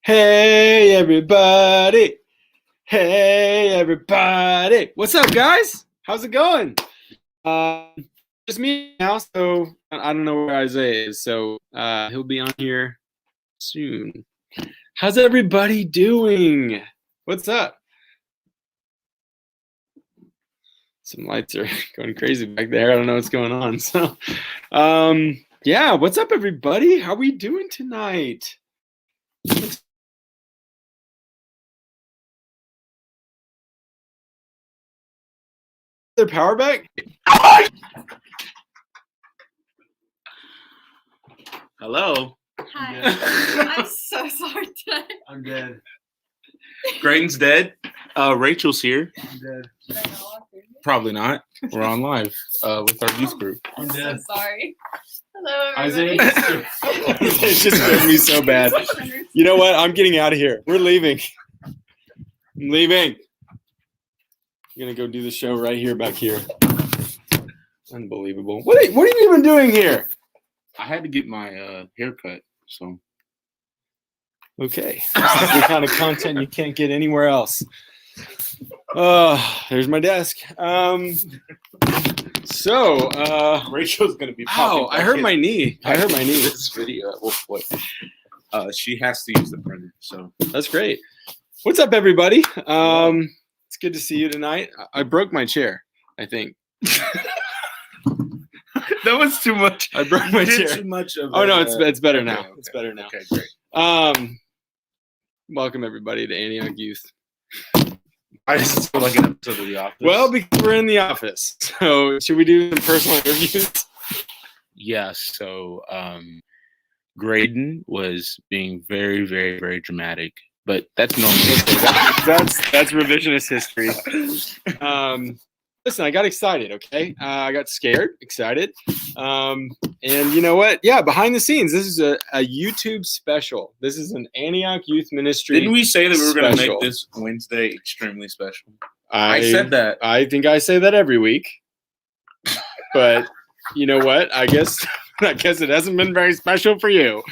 Hey everybody! Hey everybody! What's up, guys? How's it going? Just me now, so I don't know where Isaiah is, so he'll be on here soon. How's everybody doing? What's up? Some lights are going crazy back there. I don't know what's going on. So, yeah, what's up, everybody? How we doing tonight? Their power back? Hello. Hi. I'm so sorry today. I'm dead. Graydon's dead. Rachel's here. I'm dead. Should I go off? Probably not. We're on live with our youth group. I'm dead. so sorry. Hello, Isaiah, everybody. it just scared me so bad. You know what? I'm getting out of here. We're leaving. I'm leaving. I'm gonna go do the show right here, back here. Unbelievable. What are you even doing here? I had to get my hair cut, so. Okay. This is the kind of content you can't get anywhere else. There's my desk. Rachel's gonna be. I hurt my knee. I hurt my knee. This video. She has to use the printer, so That's great. What's up, everybody? It's good to see you tonight. I broke my chair, I think. that was too much. I broke my chair. Too much of. Oh no, it's better now. Okay. It's better now. Okay, great. Welcome everybody to Antioch Youth. I just feel like an episode of The Office. Well, because we're in the office, so should we do some personal interviews? Yeah. So, Graydon was being very, very, very dramatic, but that's normal. That's revisionist history. Listen, I got excited, okay? I got scared, excited. And you know what? Yeah, behind the scenes, this is a YouTube special. This is an Antioch Youth Ministry. Didn't we say that we were going to special. make this Wednesday extremely special? I said that. I think I say that every week. But you know what? I guess it hasn't been very special for you.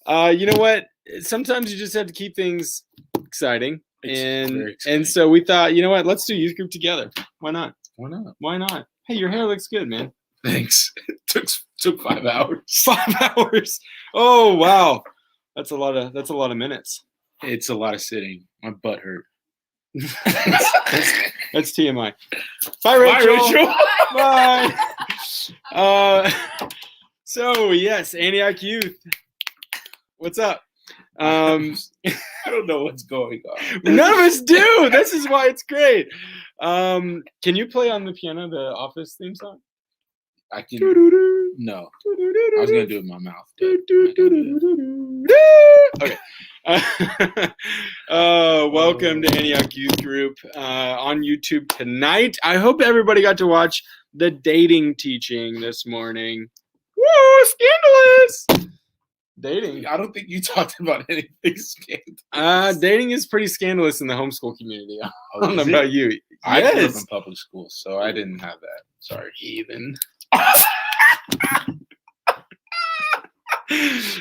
You know what? Sometimes you just have to keep things exciting. And so we thought, you know what? Let's do youth group together. Why not? Why not? Why not? Hey, your hair looks good, man. Thanks. It took 5 hours. 5 hours. Oh wow, that's a lot of minutes. It's a lot of sitting. My butt hurt. That's TMI. Bye, Rachel. Bye, Rachel. Bye. So yes, Antioch Youth. What's up? I don't know what's going on. None of us do. This is why it's great. Can you play on the piano the Office theme song? I can. No. I was gonna do it in my mouth. Okay. Welcome to Antioch Youth Group on YouTube tonight. I hope everybody got to watch the dating teaching this morning. Woo, scandalous! Dating. I don't think you talked about anything scandalous. Dating is pretty scandalous in the homeschool community. I don't know about you. I grew up Yes. in public school, so I didn't have that. Sorry, Heathen. How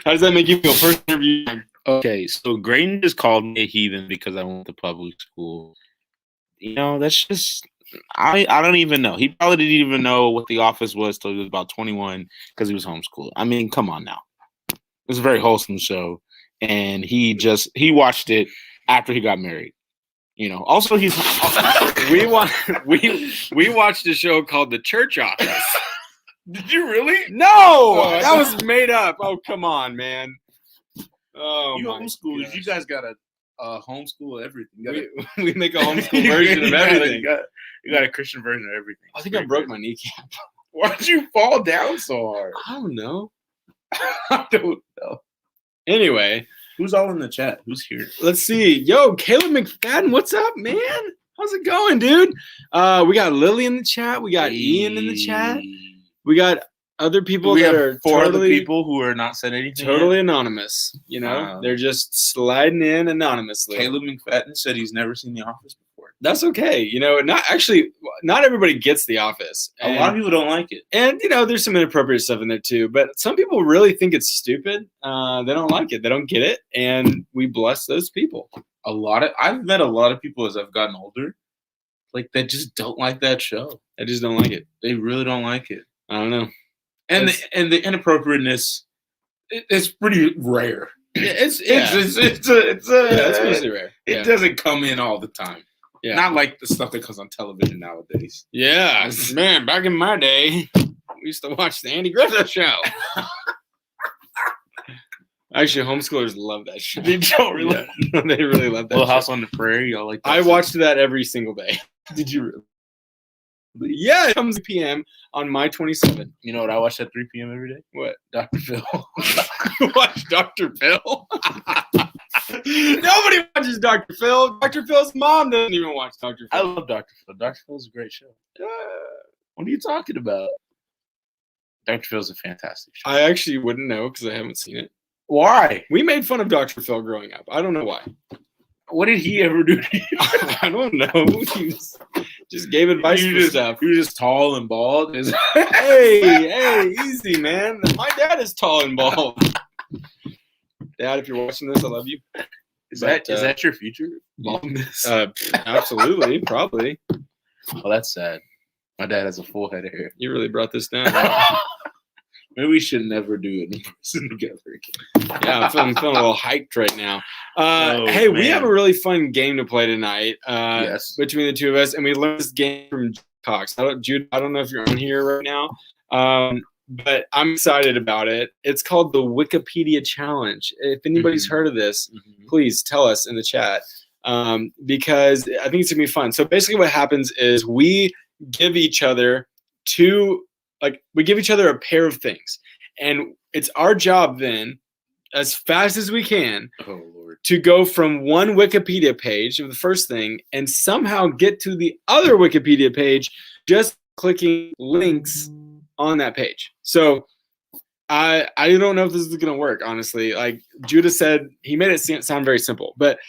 does that make you feel? First interview. Okay, so Graydon just called me a heathen because I went to public school. You know, that's just I don't even know. He probably didn't even know what The Office was till he was about 21 because he was homeschooled. I mean, come on now. It's a very wholesome show, and he watched it after he got married. You know. Also, we watched a show called The Church Office. Did you really? No, that was made up. Oh, come on, man. Oh, you my homeschoolers. gosh. You guys got to homeschool everything. We make a homeschool version of everything. You got a Christian version of everything. I think I broke my kneecap. Why'd you fall down so hard? I don't know. I don't know. Anyway, who's all in the chat? Who's here? Let's see. Yo, Caleb McFadden, what's up, man? How's it going, dude? We got Lily in the chat. We got Ian in the chat. We got other people that are four other people who are not said anything. Totally anonymous. You know, they're just sliding in anonymously. Caleb McFadden said he's never seen The Office before. that's okay. Not everybody gets The Office. A lot of people don't like it. And there's some inappropriate stuff in there too. But some people really think it's stupid. They don't like it. They don't get it, and we bless those people. I've met a lot of people as I've gotten older, like that just don't like that show. They just don't like it. They really don't like it. I don't know. And the inappropriateness, it's pretty rare. It's mostly rare. It doesn't come in all the time. Yeah. Not like the stuff that comes on television nowadays. Yeah, man. Back in my day, we used to watch the Andy Griffith Show. Actually, homeschoolers love that show. They don't really. Yeah. They really love that. Little show. House on the Prairie, y'all like that? I watched that every single day. Did you really? Yeah, it comes 3 p.m. on my 27. You know what I watch at 3 p.m. every day? What? Dr. Phil. Watch Dr. Phil? Nobody watches Dr. Phil. Dr. Phil's mom doesn't even watch Dr. I Phil. love Dr. Phil. Dr. Phil's a great show. What are you talking about? Dr. Phil's a fantastic show. I actually wouldn't know because I haven't seen it. Why? We made fun of Dr. Phil growing up. I don't know why. What did he ever do to you? I don't know. He just gave advice for stuff. He was just tall and bald. Hey, easy, man. My dad is tall and bald. Dad, if you're watching this, I love you. Is that your future? Baldness? Absolutely, probably. Well, that's sad. My dad has a full head of hair. You really brought this down. Maybe we should never do it in person together again. Yeah, I'm feeling a little hyped right now. Hey, we have a really fun game to play tonight. Yes. Between the two of us, and we learned this game from Cox. Jude, I don't know if you're on here right now, but I'm excited about it. It's called the Wikipedia Challenge. If anybody's heard of this, please tell us in the chat, because I think it's gonna be fun. So basically, what happens is we give each other a pair of things, and it's our job then, as fast as we can, to go from one Wikipedia page of the first thing and somehow get to the other Wikipedia page just clicking links on that page. So I don't know if this is going to work, honestly. Like Judah said, he made it sound very simple, but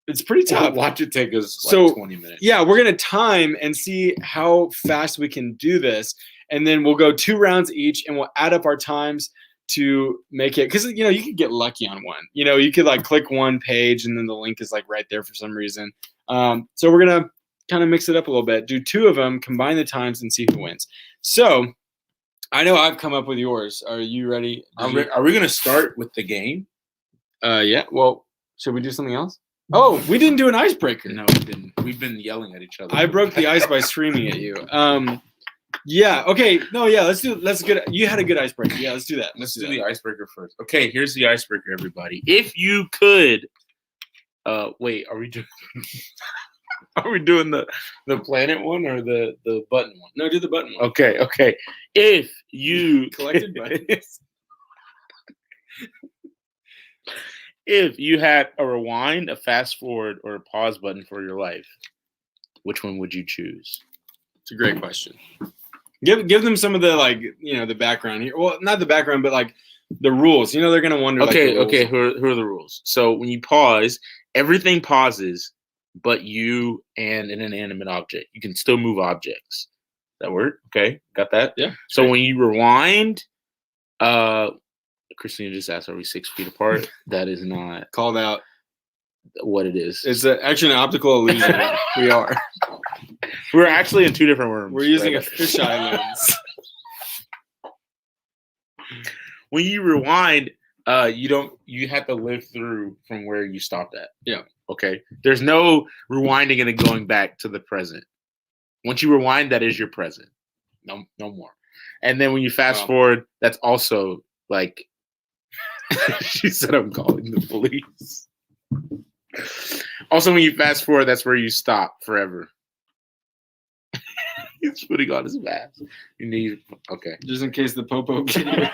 it's pretty tough. Watch it take us 20 minutes. Yeah, we're going to time and see how fast we can do this. And then we'll go 2 rounds each, and we'll add up our times to make it. Because, you could get lucky on one. You could, click one page, and then the link is, right there for some reason. So we're going to kind of mix it up a little bit. Do 2 of them, combine the times, and see who wins. So I know I've come up with yours. Are you ready? Are we going to start with the game? Yeah. Well, should we do something else? Oh, we didn't do an icebreaker. No, we didn't. We've been yelling at each other. I broke the ice by screaming at you. Yeah. Okay. No. Yeah. Let's good. You had a good icebreaker. Yeah. Let's do that. Let's do the icebreaker first. Okay. Here's the icebreaker, everybody. If you could, wait. Are we doing? Are we doing the planet one or the button one? No, do the button one. Okay. If you collected buttons. If you had a rewind, a fast forward, or a pause button for your life, which one would you choose? It's a great question. Give them some of the the background here. Well, not the background, but the rules. They're gonna wonder. Okay. Who are the rules? So when you pause, everything pauses, but you and an inanimate object. You can still move objects. That work? Okay, got that? Yeah. So when you rewind, Christina just asked, "Are we 6 feet apart?" That is not called out. What it is? It's actually an optical illusion. We are. We're actually in 2 different rooms. We're using a fisheye lens. When you rewind, you have to live through from where you stopped at. Yeah. Okay. There's no rewinding and then going back to the present. Once you rewind, that is your present. No more. And then when you fast forward, that's also she said, "I'm calling the police." Also, when you fast forward, that's where you stop forever. He's putting on his mask. You need just in case the popo can.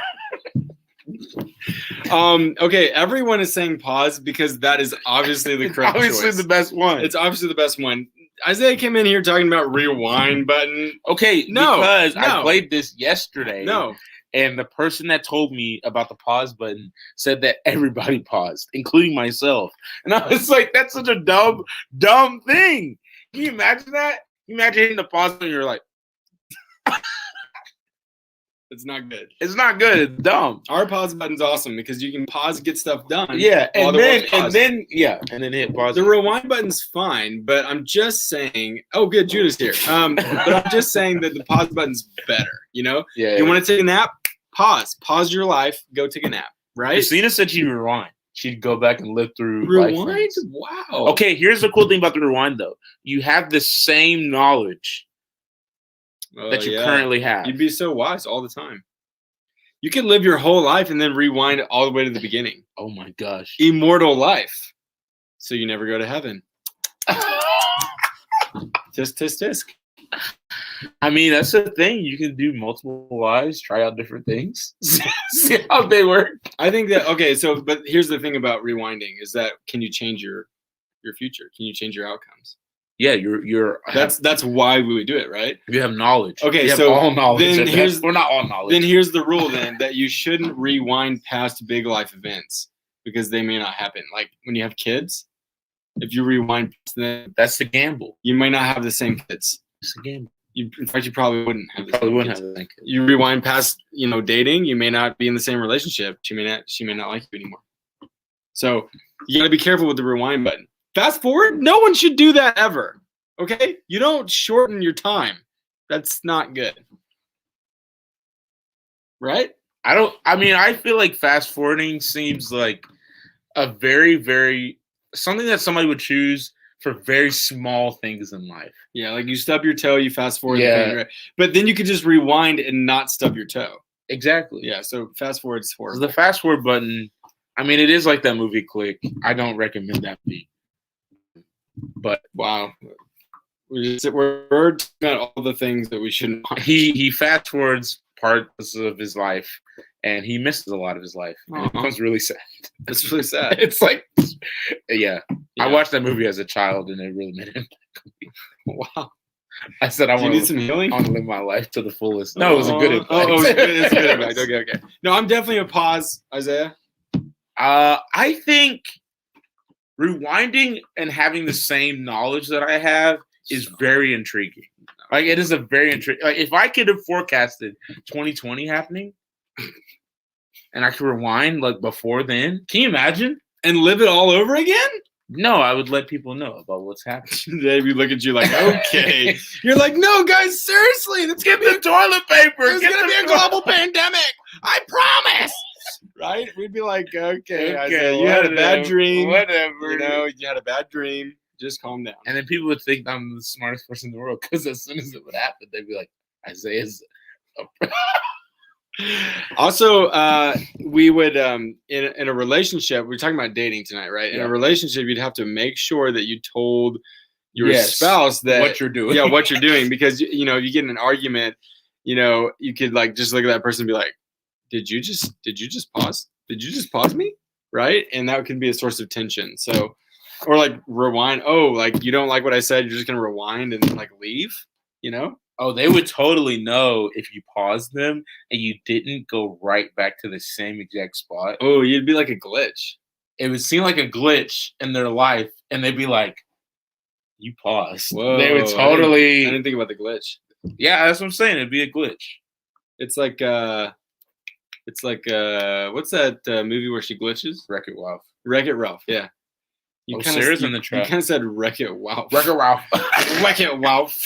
Okay, everyone is saying pause because that is obviously the correct choice. The best one. It's obviously the best one. Isaiah came in here talking about rewind button. Okay, because I played this yesterday. No. And the person that told me about the pause button said that everybody paused, including myself. And I was like, that's such a dumb thing. Can you imagine that? You imagine hitting the pause button and you're like, It's not good. it's not good. It's dumb. Our pause button's awesome because you can pause, get stuff done. Yeah, while and the world's then paused. and then hit pause. The rewind button's fine, but I'm just saying. Oh, good, Judah's here. But I'm just saying that the pause button's better. You know, Yeah. you want to take a nap? Pause your life, go take a nap. Right? Christina said she'd rewind. She'd go back and live through life Rewind? things. Wow. Okay, here's the cool thing about the rewind, though. You have the same knowledge that you currently have. You'd be so wise all the time. You could live your whole life and then rewind it all the way to the beginning. Oh my gosh. Immortal life. So you never go to heaven. Tisk. I mean, that's the thing. You can do multiple lives, try out different things, see how they work. I think that but here's the thing about rewinding is that can you change your future? Can you change your outcomes? Yeah, you're That's why we would do it, right? you have knowledge. Okay, you have so all knowledge. then We're not all knowledge. Then here's the rule then that you shouldn't rewind past big life events because they may not happen. Like when you have kids, if you rewind past them, That's the gamble. you might not have the same kids. It's a gamble. In fact, you probably wouldn't have. Probably wouldn't have the same kids. You rewind past, dating. You may not be in the same relationship. She may not like you anymore. So you got to be careful with the rewind button. Fast forward. No one should do that ever. Okay, you don't shorten your time. That's not good. Right? I feel like fast forwarding seems like a very, very something that somebody would choose for very small things in life. Yeah, like you stub your toe, you fast forward. Yeah. The thing, right? But then you could just rewind and not stub your toe. Exactly. Yeah, so fast forward's So horrible. the fast forward button, it is like that movie Click. I don't recommend that movie. But Wow. We're talking about all the things that we shouldn't watch. he fast forwards parts of his life and he misses a lot of his life. And it becomes really sad. It's really sad. It's like, yeah. Yeah. I watched that movie as a child and it really made an impact on me. Wow. I said, Do you need some healing? I want to live my life to the fullest. No, it was a good impact. Oh, it's a good impact. Okay. No, I'm definitely a pause, Isaiah. I think rewinding and having the same knowledge that I have is very intriguing. Like it is a very intriguing. Like if I could have forecasted 2020 happening, and I could rewind like before then, can you imagine? And live it all over again? No, I would let people know about what's happening. They'd be looking at you like, okay. You're like, no, guys, seriously, let's get the toilet paper. There's gonna be a global pandemic. I promise. Right? We'd be like, okay, Isaiah, you had a bad dream. Whatever. You had a bad dream. Just calm down. And then people would think I'm the smartest person in the world because as soon as it would happen, they'd be like, Isaiah's. Also, we would in a relationship. We're talking about dating tonight, right? In a relationship, you'd have to make sure that you told your spouse that what you're doing. Yeah, what you're doing, because if you get in an argument, you could like just look at that person and be like, "Did you just pause? Did you just pause me?" Right? And that could be a source of tension. So. Or like rewind. Oh, like you don't like what I said. You're just gonna rewind and like leave. Oh, they would totally know if you paused them and you didn't go right back to the same exact spot. Oh, you'd be like a glitch. It would seem like a glitch in their life, and they'd be like, "You paused." Whoa, they would totally. I didn't think about the glitch. Yeah, that's what I'm saying. It'd be a glitch. It's like what's that movie where she glitches? Wreck-It Ralph. Wreck-It Ralph. Yeah. Sarah's in the trap. You kind of said Wreck-It Ralph. Wreck-It Ralph. Wreck-It Ralph.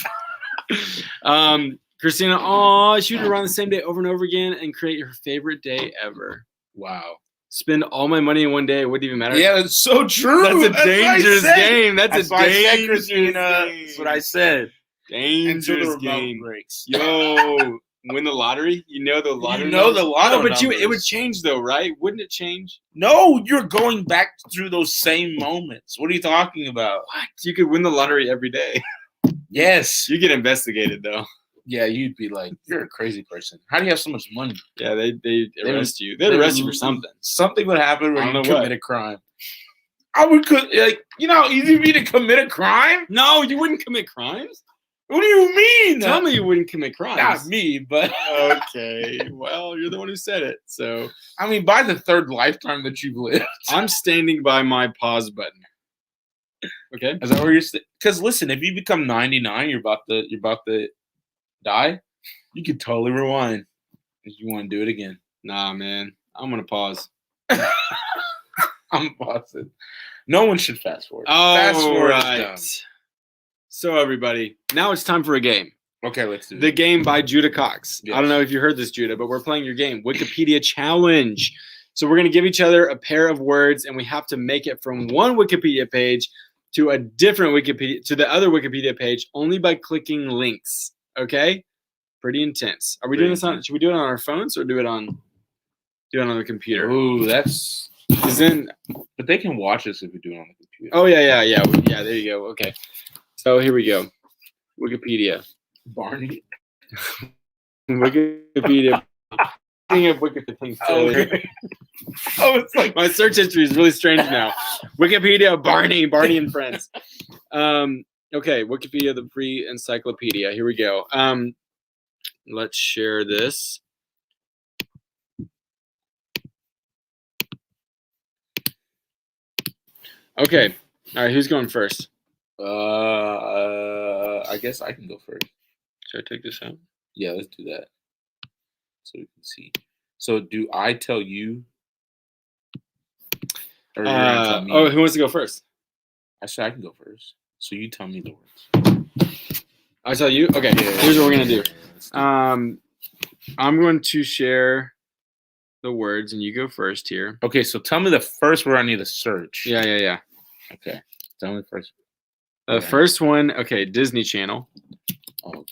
Christina, she would run the same day over and over again and create her favorite day ever. Wow. Spend all my money in one day. It wouldn't even matter. Yeah, that's so true. That's a dangerous game. That's a dangerous game. That's what I said. Dangerous game. Breaks. Yo, win the lottery? The lottery? You know the lottery. No, but it would change though, right? Wouldn't it change? No, you're going back through those same moments. What are you talking about? What? You could win the lottery every day. Yes. You get investigated though. Yeah, you'd be like, you're a crazy person. How do you have so much money? Yeah, they arrest you. They'd arrest you for something. Something would happen where you commit a crime. Easy for me to commit a crime? No, you wouldn't commit crimes. What do you mean? Tell me you wouldn't commit crimes. Not me, but okay. Well, you're the one who said it. So by the third lifetime that you've lived, I'm standing by my pause button. Okay. Is that where you're? Because listen, if you become 99, you're about to die. You could totally rewind if you want to do it again. Nah, man. I'm gonna pause. I'm pausing. No one should fast forward. All Fast forward is right. dumb. So everybody, now it's time for a game. Okay, let's do The it. game by Judah Cox. Yes. I don't know if you heard this, Judah, but we're playing your game, Wikipedia Challenge. So we're going to give each other a pair of words, and we have to make it from one Wikipedia page to a different Wikipedia, to the other Wikipedia page, only by clicking links. Okay? Pretty intense. Are we doing this on? Should we do it on our phones or do it on the computer? Ooh, that's. Because then, But they can watch us if we do it on the computer. oh yeah. There you go. Okay. So here we go. Wikipedia. Barney. Wikipedia. Thinking of Wikipedia. Oh, it's like My search history is really strange now. Wikipedia, Barney and Friends. Okay, Wikipedia, the free encyclopedia. Here we go. Let's share this. Okay. All right, who's going first? I guess I can go first. Should I take this out? Yeah, let's do that. So we can see. So do I tell you? Or you're gonna tell me? Oh, who wants to go first? I said I can go first. So you tell me the words. I tell you? Okay, here's what we're going to do. I'm going to share the words, and you go first here. Okay, so tell me the first word I need to search. Yeah. Okay. Tell me first. The first one, okay, Disney Channel. Oh,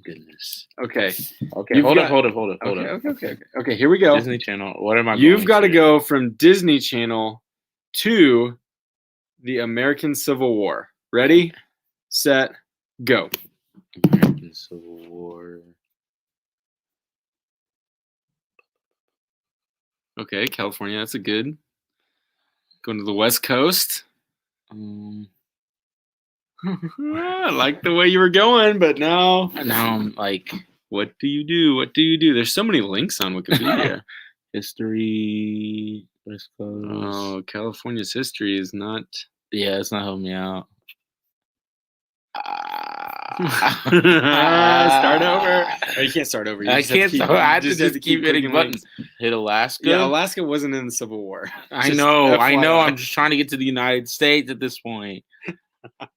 goodness. Okay. Okay, You've hold got- up. Okay, here we go. Disney Channel. What am I? You've going got to go from Disney Channel to the American Civil War. Ready, set, go. American Civil War. Okay, California, that's a good. Going to the West Coast. I like the way you were going, but no. Now I'm like What do you do? What do you do? There's so many links on Wikipedia. history. West Coast. Oh, California's history is not. Yeah, it's not helping me out. Start over. Oh, you can't start over. You I just have to can't. keep- I have you to just keep hitting clicking buttons. links. Hit Alaska. Yeah, Alaska wasn't in the Civil War. I Just know. FYI. I'm just trying to get to the United States at this point.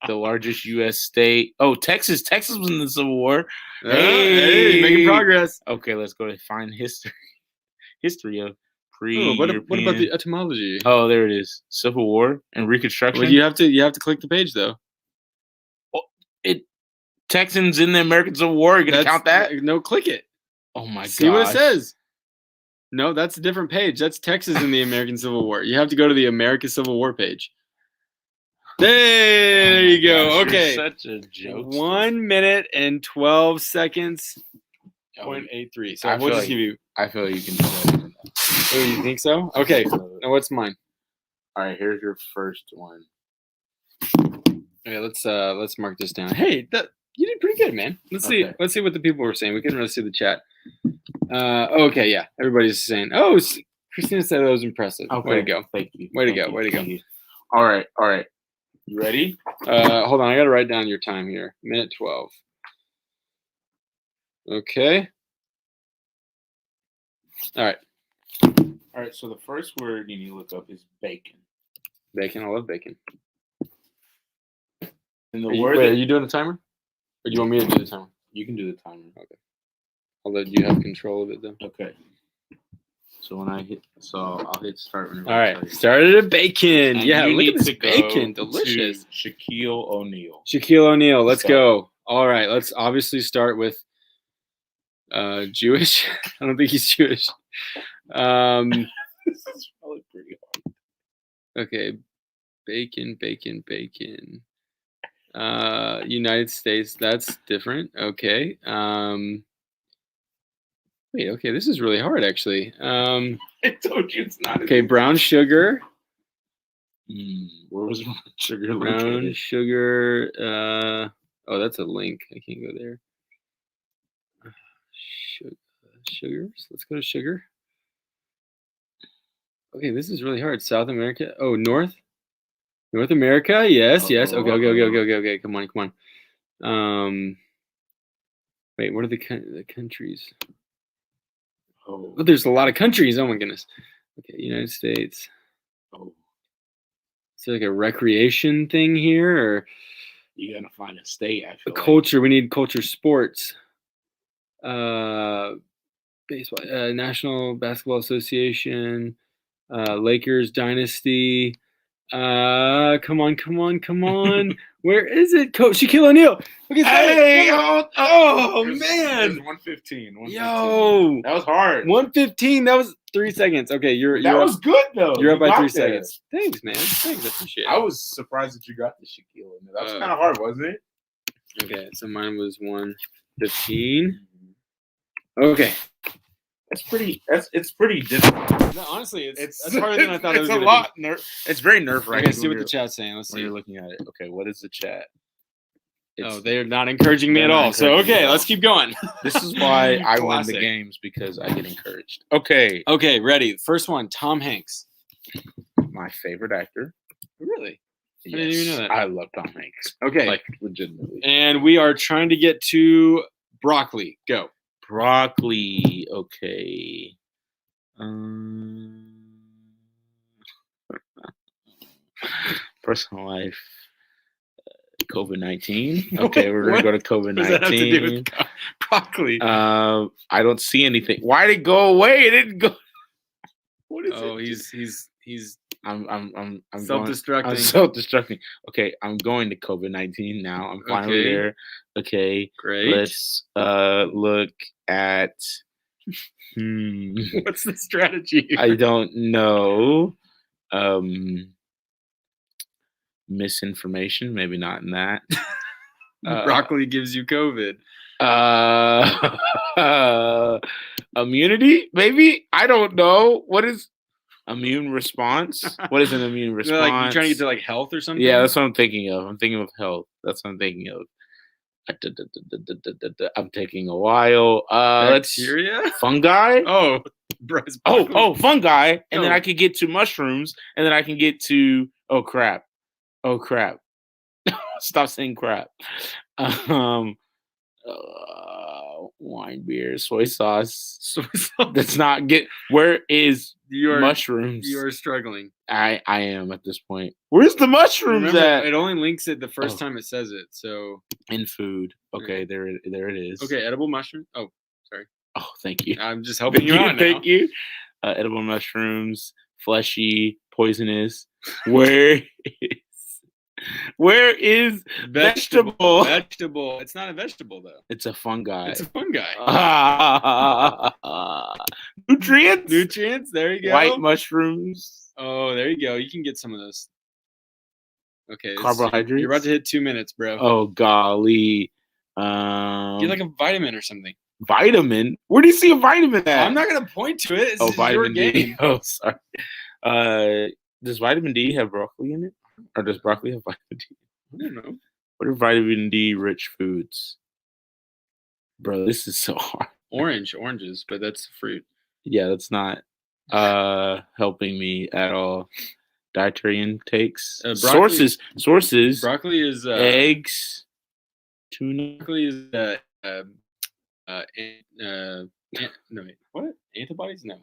The largest U.S. state. Oh, Texas. Texas was in the Civil War. Hey, making progress. Okay, let's go to find history. History of Oh, pre-European. what about the etymology? Oh, there it is. Civil War and Reconstruction. Well, you have to click the page though. Texans in the American Civil War. You gonna count that? No, click it. Oh my god. See what it says. No, that's a different page. That's Texas in the American Civil War. You have to go to the American Civil War page. There you go. Okay. Such a joke. 1 minute and 12 seconds. Oh, 0.83. So I we'll feel just like- give you. I feel you can do that. Oh, you think so? Okay. Now what's mine? All right, here's your first one. Okay, let's mark this down. Hey, you did pretty good, man. Let's Okay. see what the people were saying. We couldn't really see the chat. Okay, yeah. Everybody's saying, "Oh, Christina said that was impressive." Way to go. Thank you. Way to Thank go. you. Way to go. Thank you. All right. You ready? Hold on, I gotta write down your time here. Minute 12. Okay. All right. All right. So the first word you need to look up is bacon. Bacon. I love bacon. And the Are you, word wait, that are you doing the timer? Or do you want me to do the timer? you can do the timer. I'll let you have control of it though. Okay. So when I hit, I'll hit start. Whenever All I right. tell you. Started at bacon. And Yeah, you look need at this to go bacon. to Delicious. Shaquille O'Neal. Shaquille O'Neal. Let's So- go. All right. Let's obviously start with Jewish. I don't think he's Jewish. This is probably pretty hard. Okay. Bacon. United States. That's different. Okay. Wait. Okay. This is really hard, actually. I told you it's not. Okay. Brown sugar. Where was brown sugar? Brown located? sugar. Oh, that's a link. I can't go there. Sugars. Let's go to sugar. Okay, this is really hard. South America. Oh, North. North America, yes. Okay. Come on. Wait, what are the countries? Oh, Oh, there's a lot of countries. Oh my goodness. Okay, United States. oh. Is there like a recreation thing here, or You gotta find a state. I a feel like. culture? We need culture, sports. Baseball, National Basketball Association, Lakers dynasty. Come on. Where is it? Coach Shaquille O'Neal. Okay, Hey, oh There's man. 115. Yo. That was hard. 115. That was 3 seconds. Okay, you're That up. was good though. You're up You by 3 got there. seconds. Thanks, man. Thanks, I appreciate it. I was surprised that you got the Shaquille. That was kind of hard, wasn't it? Okay, so mine was 115. Okay. It's pretty difficult. No, honestly, it's harder than I thought it was. It's a lot. It's very nerve-wracking. Okay, see what the chat's saying. Let's when see. you're looking at it. Okay, what is the chat? They're not encouraging me They're at not all. So encouraging me okay, at let's all. keep going. This is why I win Classic. the games, because I get encouraged. Okay, Okay, ready. First one, Tom Hanks. my favorite actor. Really? Yes, didn't even know that. I love Tom Hanks. Okay. Like legitimately. And we are trying to get to broccoli. Go. Broccoli. Okay. Personal life. COVID-19. Okay, we're gonna go to What does that have to do COVID-19. with broccoli? I don't see anything. Why did it go away? It didn't go. What is it? He's I'm self-destructing. I'm self-destructing. Okay, I'm going to COVID-19 now. I'm finally Okay. there. Okay, Great. let's look at. What's the strategy here? I don't know. Misinformation, maybe not in that. Broccoli gives you COVID. Immunity, maybe. I don't know. What is immune response? What is an immune response? Like you're trying to get to like health or something? Yeah, that's what I'm thinking of. I'm thinking of health. That's what I'm thinking of. I'm taking a while. Bacteria? Fungi. Oh, Fungi, and then Oh. I could get to mushrooms, and then I can get to crap. Stop saying crap. Wine, beer, soy sauce. That's not get. Where is mushrooms? You are struggling. I am at this point. Where's the mushrooms Remember, at? it only links it the first time it says it. So In food. Okay, there it is. okay, edible mushroom. Oh, sorry. Oh, thank you. I'm just helping you out now. Thank you. Edible mushrooms, fleshy, poisonous. Where is vegetable? Vegetable. It's not a vegetable though. It's a fungi. It's a fungi. Nutrients. Nutrients. There you go. White mushrooms. Oh, there you go. You can get some of those. Okay. Carbohydrates. You're about to hit 2 minutes, bro. Oh golly. Get like a vitamin or something. Vitamin? Where do you see a vitamin at? I'm not gonna point to it. This is vitamin your D. game. Oh, sorry. Does vitamin D have broccoli in it? Or does broccoli have vitamin D? I don't know. What are vitamin D rich foods? Bro, this is so hard. Oranges, but that's fruit. Yeah, that's not helping me at all. Dietary intakes. Sources. Broccoli is eggs. Tuna. Broccoli is no wait, what? Antibodies? No.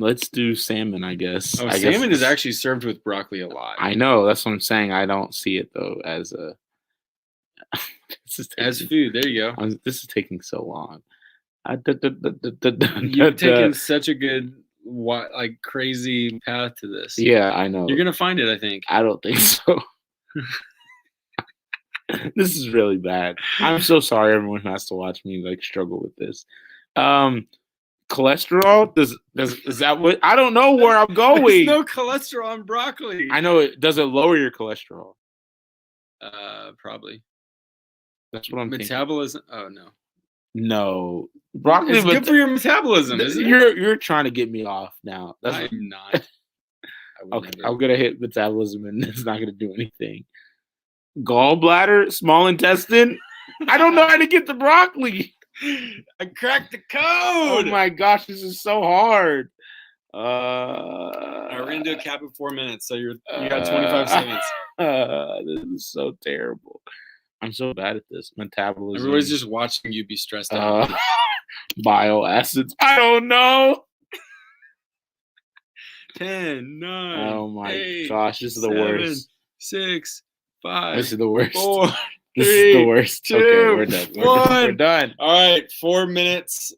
Let's do salmon, I guess. Salmon is actually served with broccoli a lot. I know, that's what I'm saying. I don't see it though as a as food. There you go. This is taking so long. You've taken such a good, crazy path to this. Yeah, I know. You're gonna find it, I think. I don't think so. This is really bad. I'm so sorry, everyone who has to watch me struggle with this. Cholesterol? Is that what? I don't know where I'm going. There's no cholesterol in broccoli. I know it. Does it lower your cholesterol? Probably. That's what I'm Metabolism. Oh no. No, broccoli is good for your metabolism. Isn't it? You're trying to get me off now. I'm not. Okay, I'm gonna hit metabolism, and it's not gonna do anything. Gallbladder, small intestine. I don't know how to get the broccoli. I cracked the code. Oh my gosh, this is so hard. All right, we're gonna do a cap of 4 minutes, so you got 25 seconds. This is so terrible. I'm so bad at this. Metabolism. Everybody's just watching you be stressed out. Bioacids. I don't know. 10, 9. Oh my 8, gosh, this is the 7, worst. 6, 5. This is the worst. 4. This is 3, the worst. 2, Okay, we're done. We're 1. done. All right, 4 minutes.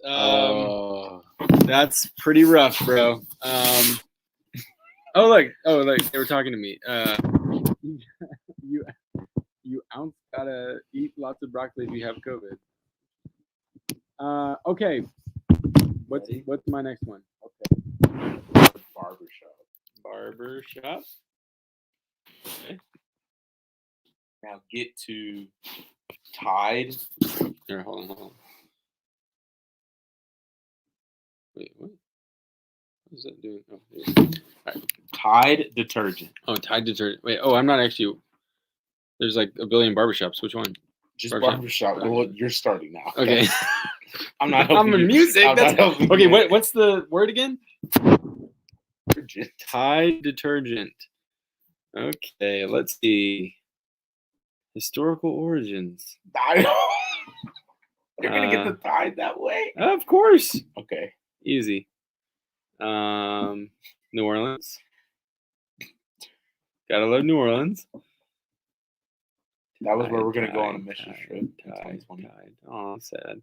That's pretty rough, bro. Oh look, they were talking to me. You ounce gotta eat lots of broccoli if you have COVID. Okay. What's my next one? Barbershop. Okay. Now get to Tide. Here, hold on. Wait, what? What is that doing? Oh, here. All right. Tide detergent. Oh, Tide detergent. Wait. Oh, I'm not actually. There's like a billion barbershops. Which one? Just barbershop. Well, you're starting now. Okay. I'm not. I'm in music. Okay. What's the word again? Tide detergent. Okay. Let's see. Historical origins. You're gonna get the Tide that way. Of course. Okay. Easy. New Orleans. Gotta love New Orleans. That was where we're gonna go on a mission trip. Tide. Oh, sad.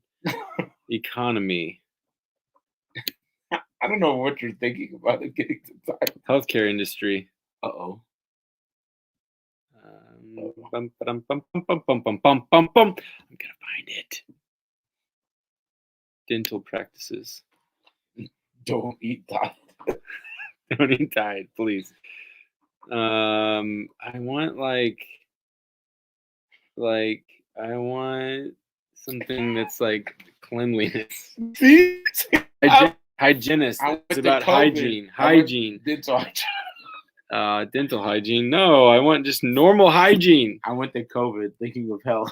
Economy. I don't know what you're thinking about it getting to Tide. Healthcare industry. Uh-oh. I'm gonna find it. Dental practices. Don't eat Tide. Don't eat Tide, please. I want I want something that's like cleanliness. See? Hygienist. I It's went about to COVID. hygiene. I went Hygiene. Dental hygiene. Dental hygiene. No, I want just normal hygiene. I went to COVID thinking of health.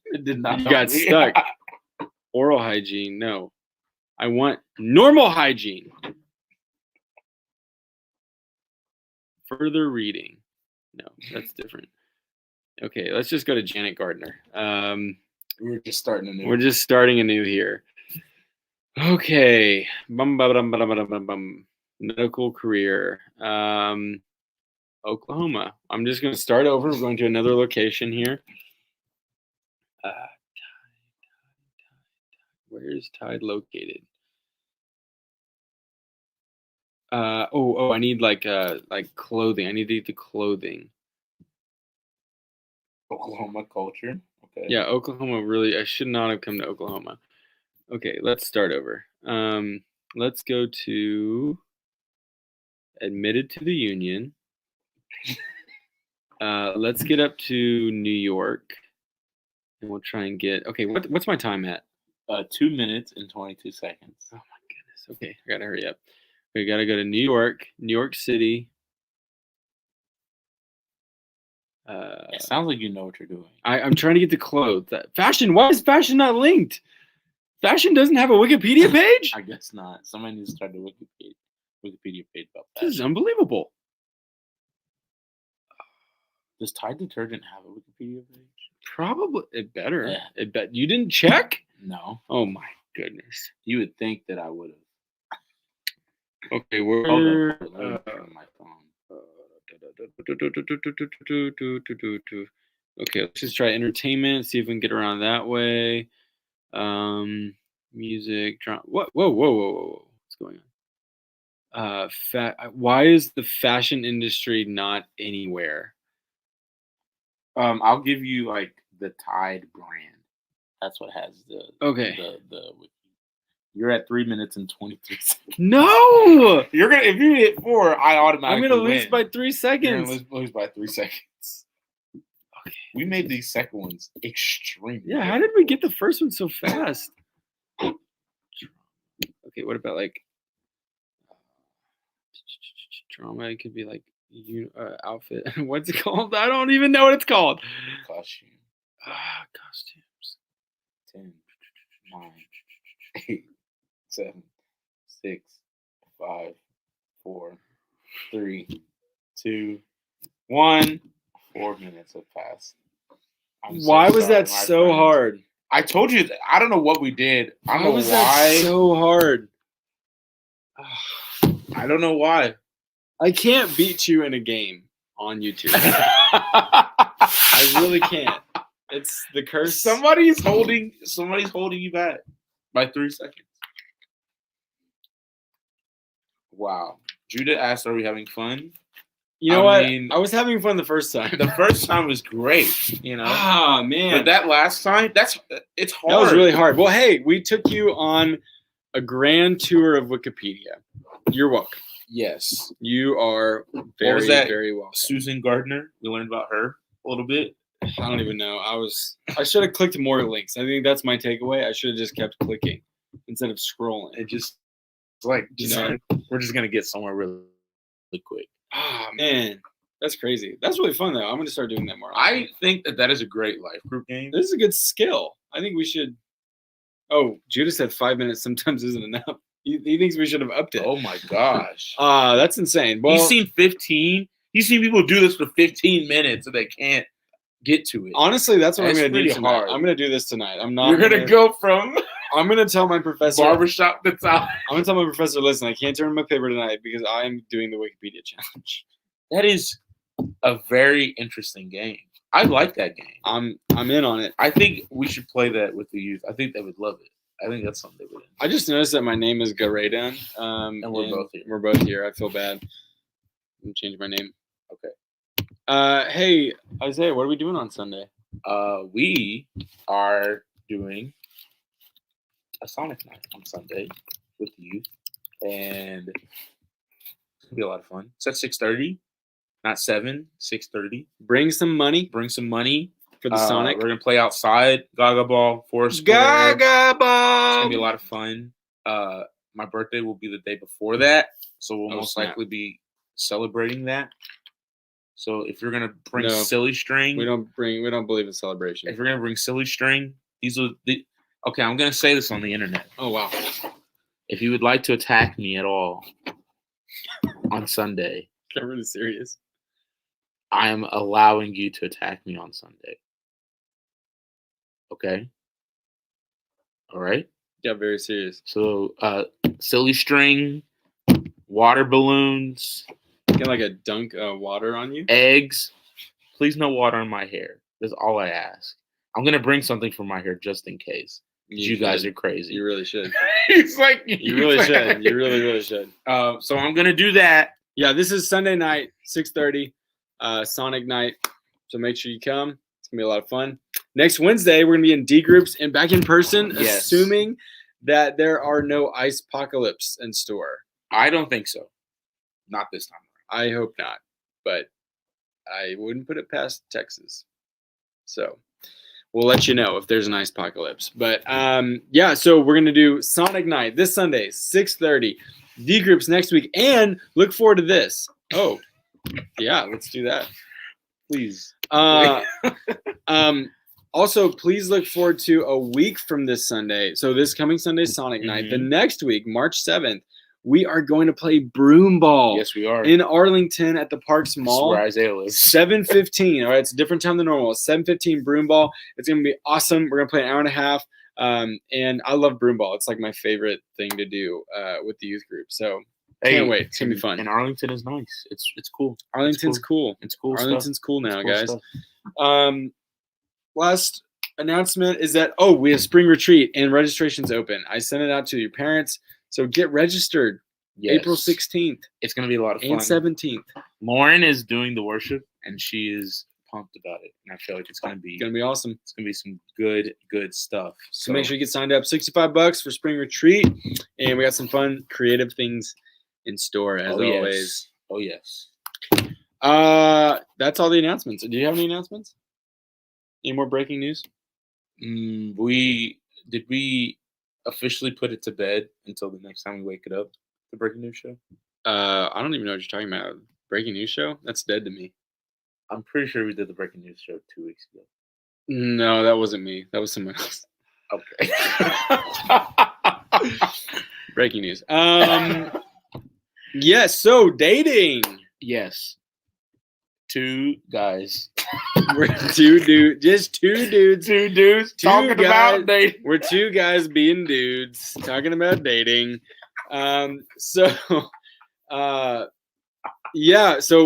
It did not. You got stuck. Oral hygiene. No. I want normal hygiene. Further reading. No, that's different. Okay, let's just go to Janet Gardner. We're just starting anew. We're just starting anew here. Okay. Medical career. Oklahoma. I'm just going to start over. We're going to another location here. Where is Tide located? I need like clothing. I need to eat the clothing. Oklahoma culture. Okay. Yeah, Oklahoma really. I should not have come to Oklahoma. Okay, let's start over. Let's go to admitted to the union. Let's get up to New York, and we'll try and get. Okay, what's my time at? 2 minutes and 22 seconds. Oh my goodness. Okay, I gotta hurry up. We gotta go to New York City. It sounds like you know what you're doing. I'm trying to get the clothes. Fashion. Why is fashion not linked? Fashion doesn't have a Wikipedia page? I guess not. Somebody needs to start a Wikipedia page about that. This is unbelievable. Does Tide detergent have a Wikipedia page? Probably. It better. Yeah. It bet. You didn't check? No. Oh my goodness. You would think that I would have. Okay, Hold on. Let me turn my phone. Okay, let's just try entertainment. See if we can get around that way. Music, drama. What? Whoa! What's going on? Why is the fashion industry not anywhere? I'll give you like the Tide brand. That's what has the the You're at 3 minutes and 23 seconds. No, You're gonna if you hit 4, I automatically. I'm gonna lose win. by 3 seconds. You're gonna lose by 3 seconds. Okay. We made these second ones extremely. Yeah, how did we get the first one so fast? Okay, what about like drama? It could be like outfit. What's it called? I don't even know what it's called. Costume. Costumes. 10, 9, 8, 7, 6, 5, 4, 3, 2, 1. 4 minutes have passed. Why was that so hard? I told you. I don't know what we did. I don't know was why. that so hard? I don't know why. I can't beat you in a game on YouTube. I really can't. It's the curse. Somebody's holding you back by 3 seconds. Wow. Judah asked, "Are we having fun?" You know what? I was having fun the first time. The first time was great, Ah, man. But that last time, it's hard. That was really hard. Well, hey, we took you on a grand tour of Wikipedia. You're welcome. Yes. You are very, very welcome. Susan Gardner. We learned about her a little bit. I don't even know. I should have clicked more links. I think that's my takeaway. I should have just kept clicking instead of scrolling. We're just gonna get somewhere really quick. Oh man, that's crazy. That's really fun though. I'm gonna start doing that more often. I think that is a great life group game. This is a good skill. I think we should. Oh, Judah said 5 minutes sometimes isn't enough. He thinks we should have upped it. Oh my gosh. That's insane. Well, He's seen 15. He's seen people do this for 15 minutes and they can't get to it. Honestly, that's what I'm That's gonna do pretty tonight. hard. I'm gonna do this tonight. I'm not. You're gonna go from I'm gonna tell my professor. barbershop to top. I'm gonna tell my professor. Listen, I can't turn in my paper tonight because I'm doing the Wikipedia challenge. That is a very interesting game. I like that game. I'm in on it. I think we should play that with the youth. I think they would love it. I think that's something they would. I just noticed that my name is Garedan. And we're both here. We're both here. I feel bad. I'm gonna change my name. Okay. Hey Isaiah, what are we doing on Sunday? We are doing a Sonic night on Sunday with the youth, and it's gonna be a lot of fun. It's at 6:30, not 7. 6:30. Bring some money Bring some money for the Sonic. We're gonna play outside, Gaga Ball, Foursquare. Gaga It's Ball. gonna be a lot of fun. My birthday will be the day before that, so we'll most snap. likely be celebrating that. So if you're gonna bring No. silly string, We don't believe in celebration. if you're gonna bring silly string, these are the. Okay, I'm gonna say this on the internet. Oh wow. If you would like to attack me at all on Sunday, I'm really serious. I am allowing you to attack me on Sunday. Okay. All right. Got very serious. So, silly string, water balloons, Get like a dunk of water on you. eggs. Please, no water on my hair. That's all I ask. I'm gonna bring something for my hair just in case. You guys are crazy. You really should. It's like You really should. You really, really should. So I'm gonna do that. Yeah, this is Sunday night, 6:30, Sonic night. So make sure you come. It's gonna be a lot of fun. Next Wednesday, we're gonna be in D groups and back in person, Yes. assuming that there are no ice apocalypse in store. I don't think so. Not this time. I hope not, but I wouldn't put it past Texas. So we'll let you know if there's an ice apocalypse. But yeah, so we're gonna do Sonic night this Sunday, 6:30. D groups next week, and look forward to this. Oh, yeah, let's do that. Please. Also, please look forward to a week from this Sunday. So this coming Sunday, Sonic night. The next week, March 7th, we are going to play broom ball. Yes, we are. In Arlington at the Parks Mall. That's where Isaiah lives. 7:15. All right, it's a different time than normal. 7:15 broom ball. It's gonna be awesome. We're gonna play an hour and a half. And I love broom ball. It's like my favorite thing to do with the youth group. So can't wait. It's gonna be fun. And Arlington is nice. It's cool. Arlington's cool. It's cool. Arlington's cool now, It's cool guys. stuff. Last announcement is that we have spring retreat and registration's open. I sent it out to your parents, so get registered. Yes. April 16th It's gonna be a lot of fun. and 17th. Lauren is doing the worship, and she is pumped about it. And I feel like it's gonna be Awesome. It's gonna be some good stuff. So make sure you get signed up. $65 for spring retreat, and we got some fun, creative things in store as always. Oh yes. That's all the announcements. Do you have any announcements? Any more breaking news? We officially put it to bed until the next time we wake it up. The breaking news show. I don't even know what you're talking about. Breaking news show? That's dead to me. I'm pretty sure we did the breaking news show 2 weeks ago. No, that wasn't me. That was someone else. Okay. Breaking news. Yes, so dating. Yes. 2 guys. We're two dudes, just two dudes. 2 dudes Two talking guys. about dating. We're 2 guys being dudes talking about dating. So yeah, so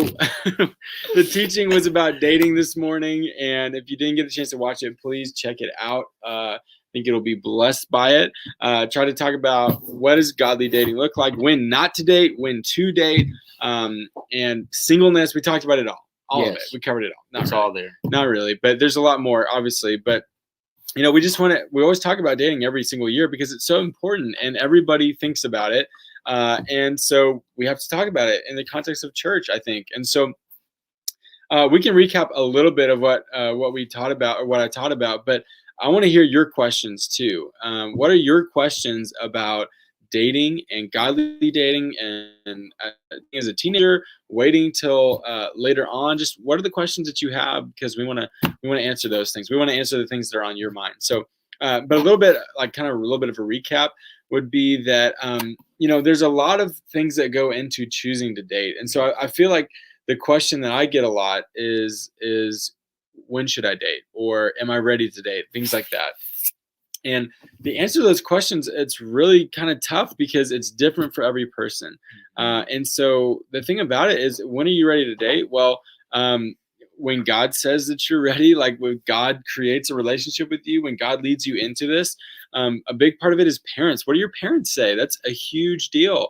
the teaching was about dating this morning, and if you didn't get a chance to watch it, please check it out. I think it'll be blessed by it. Try to talk about what does godly dating look like, when not to date, when to date, and singleness. We talked about it all of it. We covered it all. It's all there. Not really, but there's a lot more, obviously. But we always talk about dating every single year because it's so important and everybody thinks about it. And so we have to talk about it in the context of church, I think. And so we can recap a little bit of what we taught about, or what I taught about, but I want to hear your questions too. What are your questions about dating and godly dating, and as a teenager, waiting till later on? Just what are the questions that you have? Because we want to answer those things. We want to answer the things that are on your mind. So, but a little bit, like kind of a little bit of a recap would be that there's a lot of things that go into choosing to date, and so I feel like the question that I get a lot is when should I date, or am I ready to date? Things like that. And the answer to those questions, it's really kind of tough because it's different for every person. And so the thing about it is, when are you ready to date? Well, when God says that you're ready, like when God creates a relationship with you, when God leads you into this, a big part of it is parents. What do your parents say? That's a huge deal.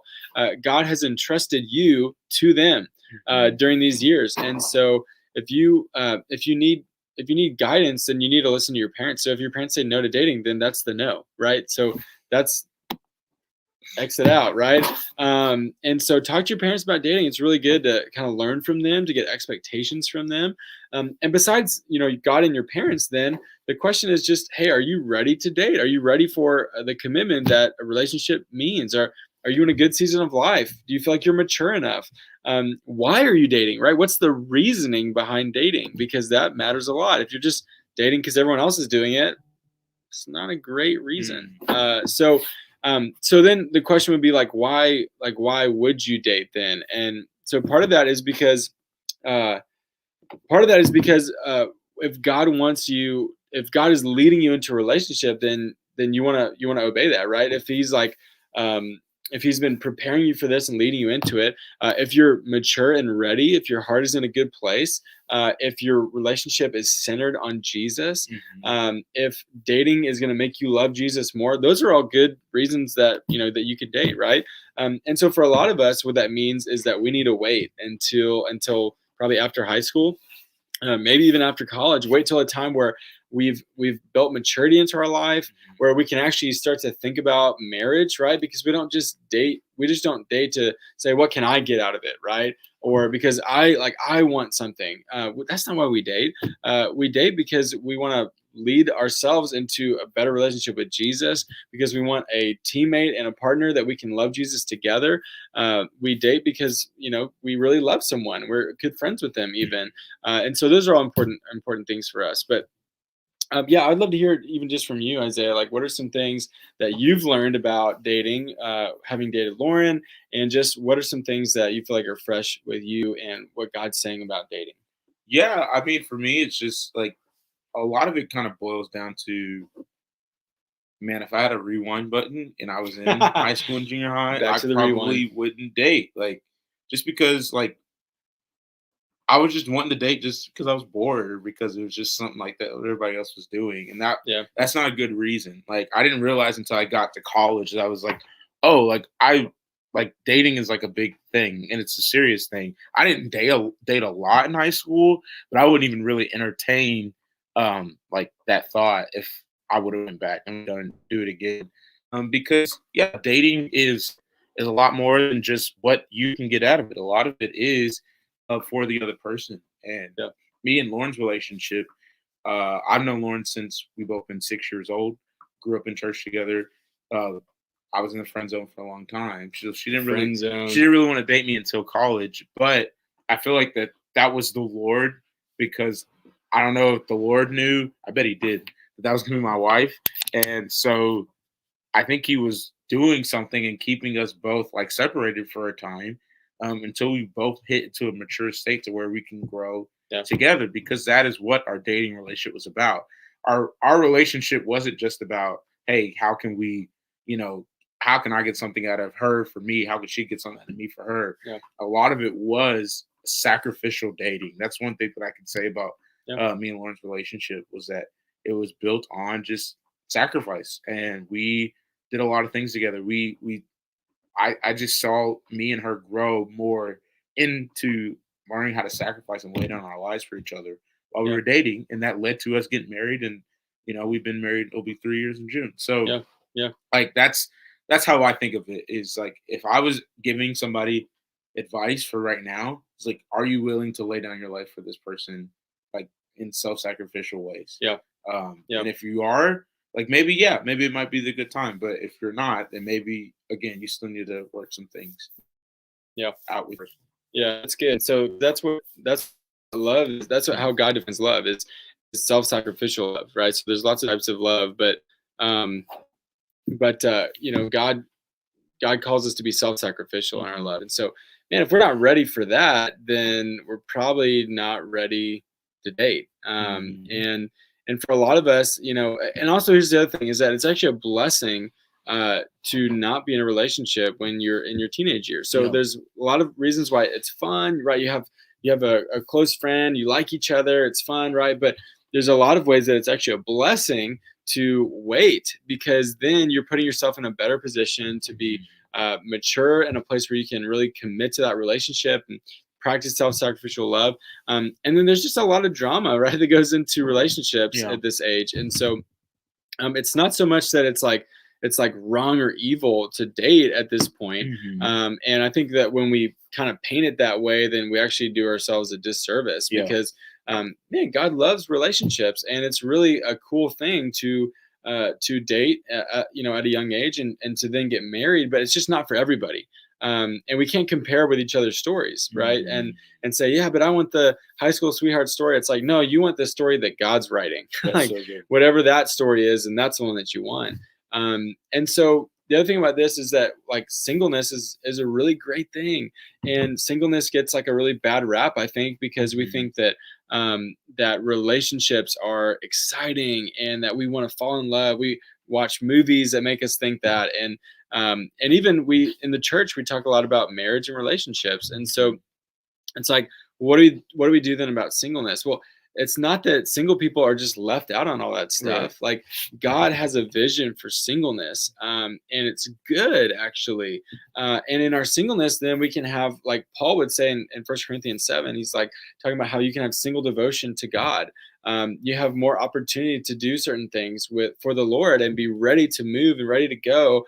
God has entrusted you to them during these years. And so if you need guidance, then you need to listen to your parents. So if your parents say no to dating, then that's the no, right? So that's exit out, right? And so talk to your parents about dating. It's really good to kind of learn from them, to get expectations from them. And besides, God and your parents, then the question is just, hey, are you ready to date? Are you ready for the commitment that a relationship means? Are you in a good season of life? Do you feel like you're mature enough? Why are you dating, right? What's the reasoning behind dating? Because that matters a lot. If you're just dating because everyone else is doing it, it's not a great reason. So then the question would be like, why would you date then? And so part of that is because if God wants you, if God is leading you into a relationship, then you want to obey that, right? If he's like, if he's been preparing you for this and leading you into it, if you're mature and ready, if your heart is in a good place, if your relationship is centered on Jesus, if dating is going to make you love Jesus more, those are all good reasons that that you could date, right? And so for a lot of us, what that means is that we need to wait until probably after high school, maybe even after college. Wait till a time where we've built maturity into our life, where we can actually start to think about marriage, right? Because we don't just date to say, what can I get out of it, right? Or because I want something. That's not why we date. We date because we want to lead ourselves into a better relationship with Jesus, because we want a teammate and a partner that we can love Jesus together. We date because we really love someone. We're good friends with them even, and so those are all important things for us. But yeah, I'd love to hear even just from you, Isaiah. Like, what are some things that you've learned about dating, having dated Lauren, and just what are some things that you feel like are fresh with you and what God's saying about dating? Yeah, I mean, for me, it's just like a lot of it kind of boils down to, man, if I had a rewind button and I was in high school and junior high, Back I to the probably rewind. wouldn't date. Like, just because, like, I was just wanting to date just because I was bored, or because it was just something like that what everybody else was doing. And that's not a good reason. Like, I didn't realize until I got to college that I was like, oh, like dating is like a big thing, and it's a serious thing. I didn't date a lot in high school, but I wouldn't even really entertain like that thought if I would have went back and do it again. Because yeah, dating is a lot more than just what you can get out of it. A lot of it is for the other person. And me and Lauren's relationship, I've known Lauren since we've both been 6 years old, grew up in church together. I was in the friend zone for a long time. She didn't really want to date me until college, but I feel like that was the Lord, because I don't know if the Lord knew. I bet he did that was going to be my wife. And so I think he was doing something and keeping us both like separated for a time until we both hit into a mature state to where we can grow together, because that is what our dating relationship was about. Our relationship wasn't just about, hey, how can we, how can I get something out of her for me? How can she get something out of me for her? Yeah. A lot of it was sacrificial dating. That's one thing that I can say about me and Lauren's relationship, was that it was built on just sacrifice, and we did a lot of things together. I just saw me and her grow more into learning how to sacrifice and lay down our lives for each other while we were dating, and that led to us getting married. And we've been married, it'll be 3 years in June. So like that's how I think of it, is like, if I was giving somebody advice for right now, it's like, are you willing to lay down your life for this person, like in self-sacrificial ways? And if you are, like, maybe it might be the good time. But if you're not, then maybe again you still need to work some things out with person. That's good. So that's love is. That's how God defines love, is self-sacrificial love, right? So there's lots of types of love, but God calls us to be self-sacrificial in our love. And so, man, if we're not ready for that, then we're probably not ready to date. And for a lot of us, and also here's the other thing, is that it's actually a blessing to not be in a relationship when you're in your teenage years. So there's a lot of reasons why it's fun, right? You have a close friend, you like each other, it's fun, right? But there's a lot of ways that it's actually a blessing to wait, because then you're putting yourself in a better position to be mature, in a place where you can really commit to that relationship and practice self-sacrificial love. And then there's just a lot of drama, right, that goes into relationships at this age. And so it's not so much that it's like wrong or evil to date at this point. And I think that when we kind of paint it that way, then we actually do ourselves a disservice, because man, God loves relationships, and it's really a cool thing to date, at a young age, and to then get married. But it's just not for everybody. And we can't compare with each other's stories, right? And say, yeah, but I want the high school sweetheart story. It's like, no, you want the story that God's writing, like whatever that story is, and that's the one that you want. And so the other thing about this is that, like, singleness is a really great thing, and singleness gets like a really bad rap, I think, because we think that that relationships are exciting and that we want to fall in love. We watch movies that make us think that, and even we in the church, we talk a lot about marriage and relationships. And so it's like, what do we do then about singleness? Well, it's not that single people are just left out on all that stuff. Like, God has a vision for singleness, and it's good, actually. And in our singleness, then we can have, like Paul would say in 1 Corinthians 7, he's like talking about how you can have single devotion to God. You have more opportunity to do certain things for the Lord, and be ready to move and ready to go,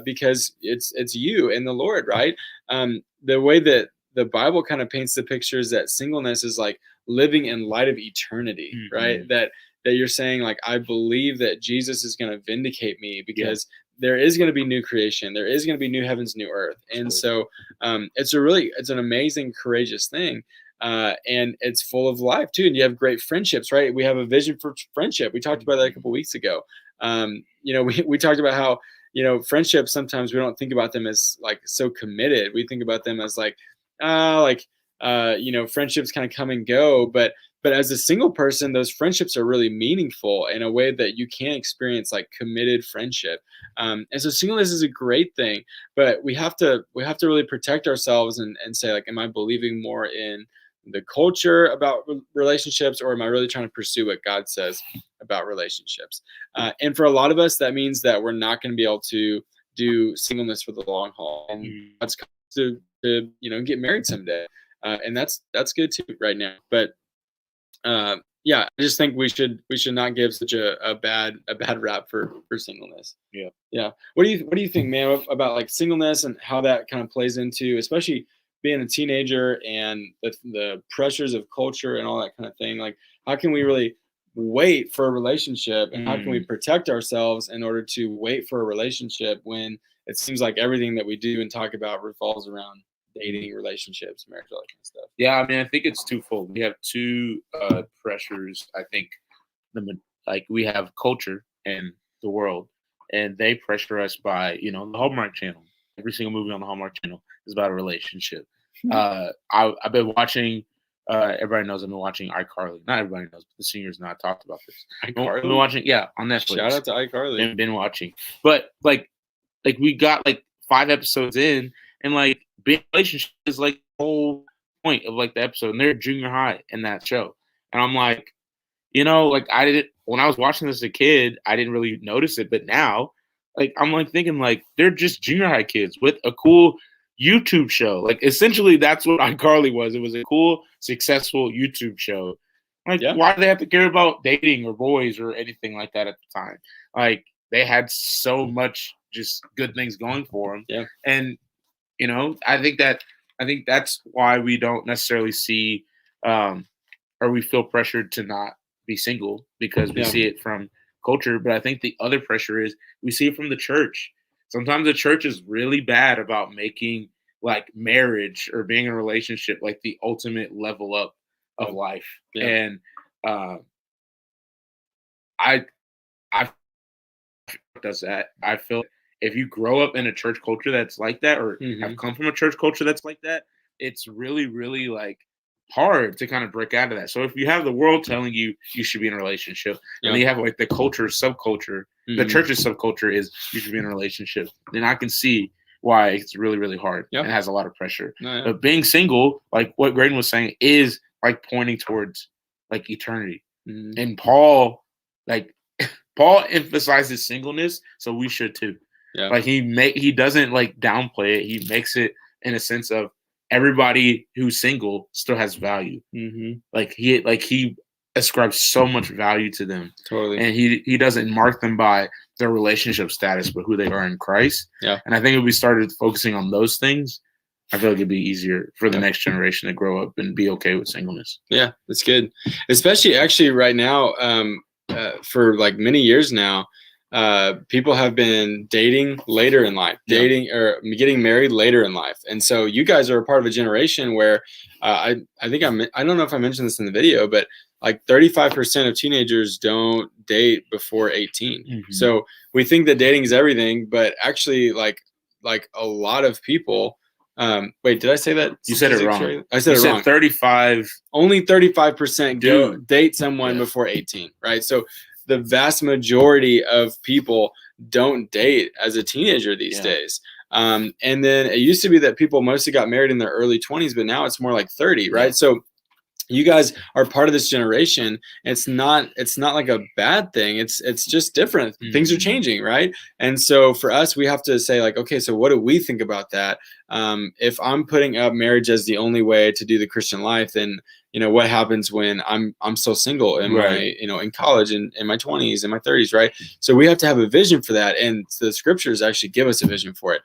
because it's you and the Lord, right? The way that the Bible kind of paints the picture is that singleness is like living in light of eternity, right? That you're saying, like, I believe that Jesus is going to vindicate me, because there is going to be new creation. There is going to be new heavens, new earth. And so it's an amazing, courageous thing. And it's full of life too. And you have great friendships, right? We have a vision for friendship. We talked about that a couple of weeks ago. We talked about how, friendships, sometimes we don't think about them as like so committed. We think about them as like friendships kind of come and go, but as a single person, those friendships are really meaningful in a way that you can't experience like committed friendship. And so singleness is a great thing, but we have to really protect ourselves and say, like, am I believing more in the culture about relationships, or am I really trying to pursue what God says about relationships? And for a lot of us, that means that we're not going to be able to do singleness for the long haul, and God's to get married someday, and that's good too right now. But I just think we should not give such a bad rap for singleness. What do you think, man, about like singleness and how that kind of plays into, especially being a teenager and the pressures of culture and all that kind of thing? Like, how can we really wait for a relationship, and how can we protect ourselves in order to wait for a relationship when it seems like everything that we do and talk about revolves around dating, relationships, marriage, all that kind of stuff? Yeah, I mean, I think it's twofold. We have two pressures. I think we have culture and the world, and they pressure us by, the Hallmark Channel. Every single movie on the Hallmark Channel is about a relationship. I've been watching. Everybody knows I've been watching iCarly. Not everybody knows, but the seniors know I talked about this. I've been watching, on Netflix. Shout out to iCarly. I've been watching, but like we got like 5 episodes in, and like being in a relationship is like the whole point of like the episode, and they're junior high in that show, and I'm like, like I didn't when I was watching this as a kid, I didn't really notice it, but now, like I'm like thinking like they're just junior high kids with a cool YouTube show. Like essentially, that's what iCarly was. It was a cool, successful YouTube show. Like, why do they have to care about dating or boys or anything like that at the time? Like they had so much just good things going for them. Yeah, and I think that's why we don't necessarily see, or we feel pressured to not be single because we see it from culture. But I think the other pressure is we see it from the church. Sometimes the church is really bad about making like marriage or being in a relationship like the ultimate level up of life. And I does that. I feel if you grow up in a church culture that's like that, or have come from a church culture that's like that, it's really, really like hard to kind of break out of that. So if you have the world telling you you should be in a relationship, and then you have like the culture, subculture, the church's subculture is you should be in a relationship, then I can see why it's really, really hard and has a lot of pressure. But being single, like what Graydon was saying, is like pointing towards like eternity. And Paul emphasizes singleness, so we should too. Like he doesn't like downplay it. He makes it in a sense of everybody who's single still has value. Like he ascribes so much value to them. Totally. And he doesn't mark them by their relationship status, but who they are in Christ. And I think if we started focusing on those things, I feel like it'd be easier for the next generation to grow up and be okay with singleness. Yeah, that's good. Especially actually right now, for like many years now, people have been dating later in life, or getting married later in life. And so you guys are a part of a generation where I think I don't know if I mentioned this in the video, but like 35% of teenagers don't date before 18. So we think that dating is everything, but actually like a lot of people, wait, did I say that? You said it wrong. I said it wrong. 35. Only 35% go date someone before 18, right? So the vast majority of people don't date as a teenager these days. And then it used to be that people mostly got married in their early 20s, but now it's more like 30, right? So you guys are part of this generation. It's not like a bad thing. It's just different. Things are changing, right? And so for us, we have to say like, okay, so what do we think about that? If I'm putting up marriage as the only way to do the Christian life, then what happens when I'm still single in my in college and in my 20s and my 30s, right? So we have to have a vision for that, and the scriptures actually give us a vision for it.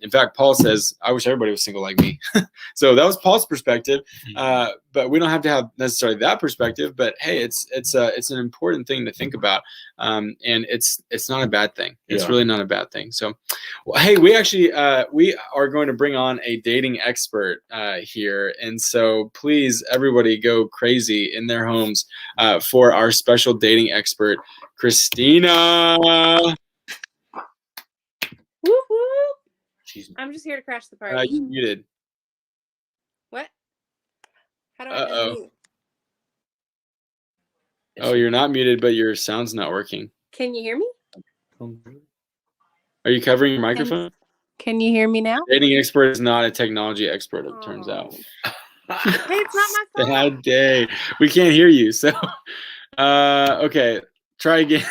In fact, Paul says, "I wish everybody was single like me." So that was Paul's perspective, but we don't have to have necessarily that perspective. But hey, it's an important thing to think about, and it's not a bad thing. It's really not a bad thing. So, well, hey, we actually we are going to bring on a dating expert here, and so please, everybody, go crazy in their homes for our special dating expert, Christina. Whoop, whoop. I'm just here to crash the party. You muted. What? How do I unmute? Oh, you're not muted, but your sound's not working. Can you hear me? Are you covering your microphone? Can you hear me now? Dating expert is not a technology expert, it turns out. Hey, it's not my fault. Bad day. We can't hear you. So, okay, try again.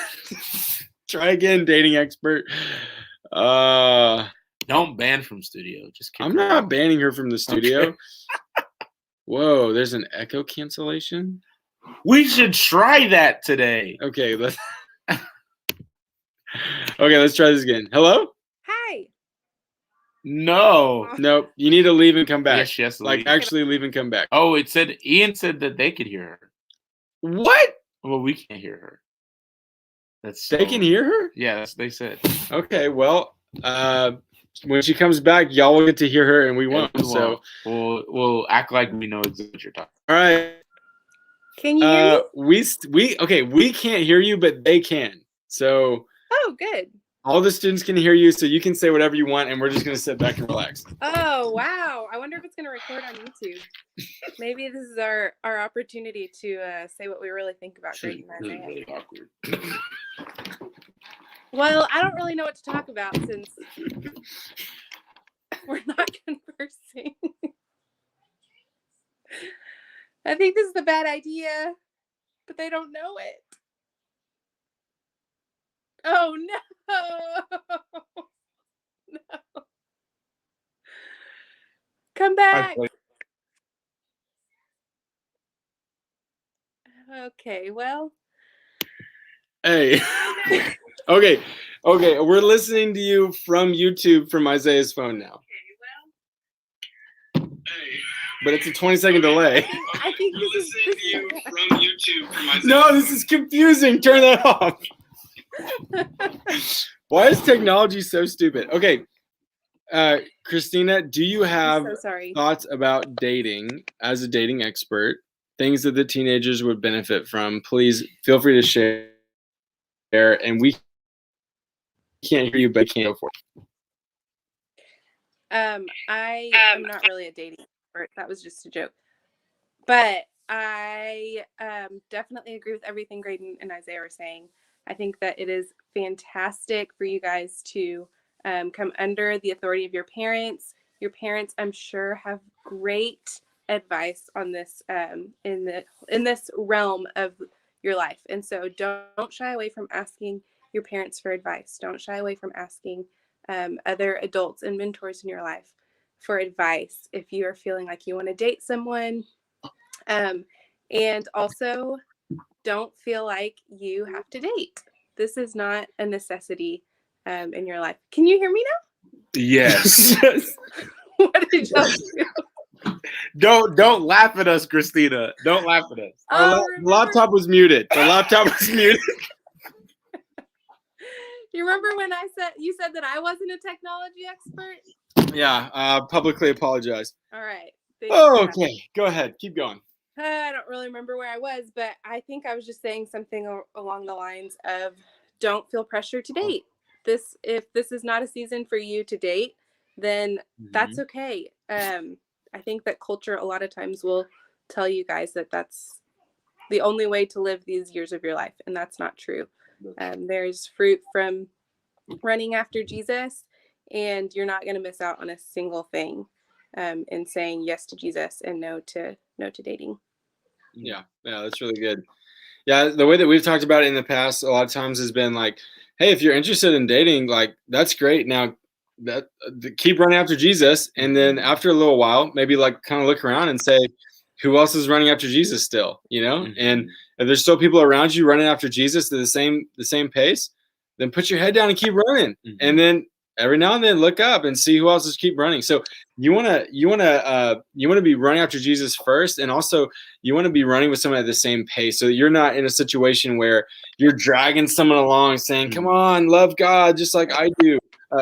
Try again, dating expert. Don't ban from studio. Just I'm not banning her from the studio. Okay. Whoa, there's an echo cancellation. We should try that today. Okay, let's. Okay, let's try this again. Hello? Hi. No. Nope. You need to leave and come back. Yes, yes. Like actually leave and come back. Oh, Ian said that they could hear her. What? Well, we can't hear her. They can hear her? Yeah, that's what they said. Okay, well, when she comes back, y'all will get to hear her and we won't. So we'll act like we know exactly what you're talking about. All right. Can you hear me? We can't hear you, but they can. So oh, good. All the students can hear you, so you can say whatever you want, and we're just gonna sit back and relax. Oh, wow. I wonder if it's going to record on YouTube. Maybe this is our opportunity to say what we really think about Graydon and Isaiah. Really awkward. Well, I don't really know what to talk about since we're not conversing. I think this is a bad idea, but they don't know it. Oh, no. No. Come back. Okay, well. Hey. Okay. We're listening to you from YouTube from Isaiah's phone now. But it's a 20-second delay. I think this is from YouTube from Isaiah's No, this is confusing. Turn that off. Why is technology so stupid? Okay. Christina, do you have thoughts about dating as a dating expert? Things that the teenagers would benefit from? Please feel free to share. And we can't hear you, but can't go for it. I am not really a dating expert. That was just a joke. But I definitely agree with everything Graydon and Isaiah are saying. I think that it is fantastic for you guys to come under the authority of your parents. Your parents, I'm sure, have great advice on this in this realm of your life. And so don't shy away from asking your parents for advice. Don't shy away from asking other adults and mentors in your life for advice if you are feeling like you want to date someone. And also, don't feel like you have to date. This is not a necessity in your life. Can you hear me now? Yes. What did y'all do? Don't laugh at us, Christina. Don't laugh at us. The laptop was muted. The laptop was muted. You remember when you said that I wasn't a technology expert? Yeah, publicly apologize. All right. Okay, go ahead. Keep going. I don't really remember where I was, but I think I was just saying something along the lines of don't feel pressure to date. If this is not a season for you to date, then that's okay. I think that culture a lot of times will tell you guys that that's the only way to live these years of your life, and that's not true. There's fruit from running after Jesus, and you're not going to miss out on a single thing in saying yes to Jesus and no to dating. Yeah, that's really good. Yeah, the way that we've talked about it in the past a lot of times has been like, hey, if you're interested in dating, like that's great. Now keep running after Jesus, and then after a little while, maybe like kind of look around and say, who else is running after Jesus still? You know, and if there's still people around you running after Jesus at the same pace, then put your head down and keep running, and then every now and then look up and see who else is keep running. So you want to be running after Jesus first, and also you want to be running with someone at the same pace, so that you're not in a situation where you're dragging someone along saying, come on, love God just like I do,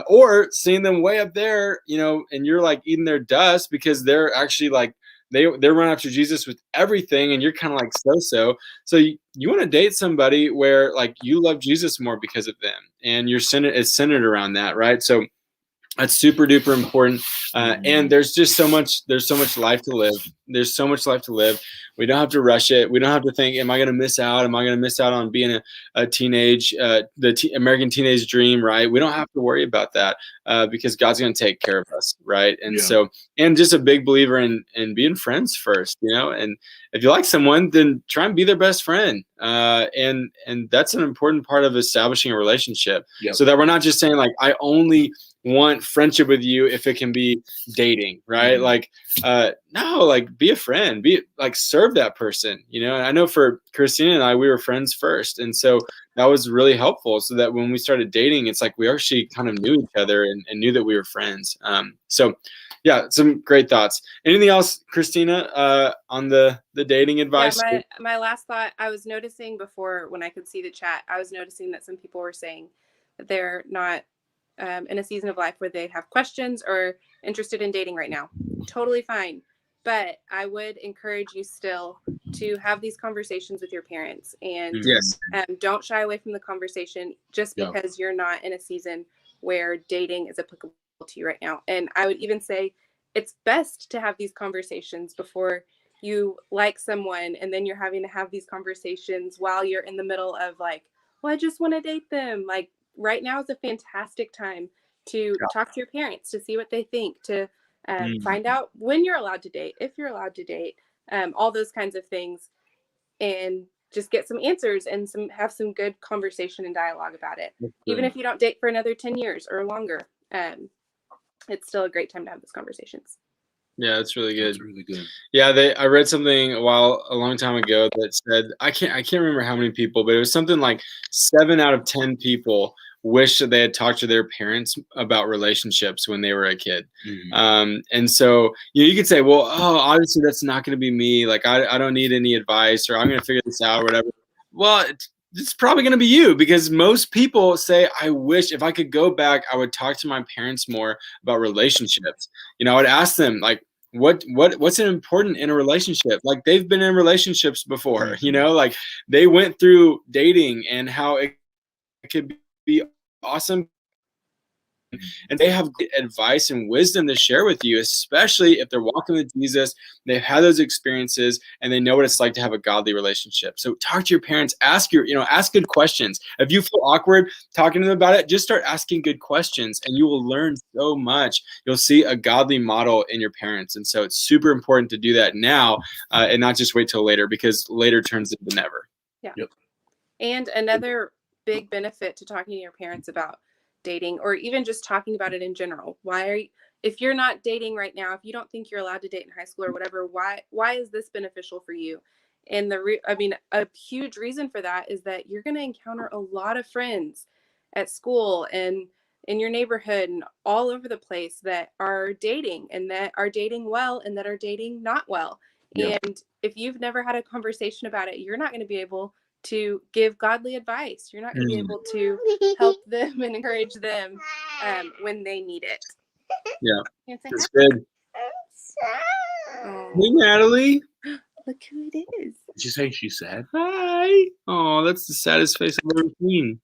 or seeing them way up there, you know, and you're like eating their dust because they're actually like they're running after Jesus with everything, and you're kind of like so. So you want to date somebody where like you love Jesus more because of them, and it's centered around that, right? So that's super duper important. And there's so much life to live. There's so much life to live. We don't have to rush it. We don't have to think, am I going to miss out? Am I going to miss out on being a teenage, American teenage dream, right? We don't have to worry about that because God's going to take care of us, right? And so, and just a big believer in being friends first, you know, and if you like someone, then try and be their best friend. And that's an important part of establishing a relationship, so that we're not just saying like, I only want friendship with you if it can be dating, right? Like, no, like be a friend, be like serve that person, you know. And I know for Christina and I, we were friends first, and so that was really helpful. So that when we started dating, it's like we actually kind of knew each other and knew that we were friends. So yeah, some great thoughts. Anything else, Christina, on the dating advice? Yeah, my last thought, I was noticing before when I could see the chat, I was noticing that some people were saying that they're not in a season of life where they have questions or interested in dating right now. Totally fine. But I would encourage you still to have these conversations with your parents, and Yes. don't shy away from the conversation just Yeah. because you're not in a season where dating is applicable to you right now. And I would even say it's best to have these conversations before you like someone, and then you're having to have these conversations while you're in the middle of like, well, I just want to date them. Like right now is a fantastic time to talk to your parents, to see what they think, to find out when you're allowed to date, if you're allowed to date, all those kinds of things, and just get some answers and have some good conversation and dialogue about it. Even if you don't date for another 10 years or longer, it's still a great time to have those conversations. Yeah, that's really good. That's really good. Yeah, I read something a long time ago that said I can't remember how many people, but it was something like 7 out of 10 people wish that they had talked to their parents about relationships when they were a kid. And so you could say, well, obviously that's not going to be me. Like I don't need any advice, or I'm going to figure this out or whatever. Well, it's probably going to be you, because most people say, I wish if I could go back, I would talk to my parents more about relationships. I would ask them like, what's important in a relationship? Like they've been in relationships before, like they went through dating and how it could be awesome. And they have good advice and wisdom to share with you, especially if they're walking with Jesus, they've had those experiences, and they know what it's like to have a godly relationship. So talk to your parents, ask good questions. If you feel awkward talking to them about it, just start asking good questions, and you will learn so much. You'll see a godly model in your parents. And so it's super important to do that now, and not just wait till later, because later turns into never. Yeah. Yep. And another big benefit to talking to your parents about dating, or even just talking about it in general. If you're not dating right now, if you don't think you're allowed to date in high school or whatever, why is this beneficial for you? And a huge reason for that is that you're going to encounter a lot of friends at school and in your neighborhood and all over the place that are dating, and that are dating well, and that are dating not well. Yeah. And if you've never had a conversation about it, you're not going to be able to give godly advice. You're not going to be able to help them and encourage them when they need it. Yeah, that's good. Oh, Hey, Natalie. look who it is. Did you say she's sad? Hi. Oh, that's the saddest face I've ever seen.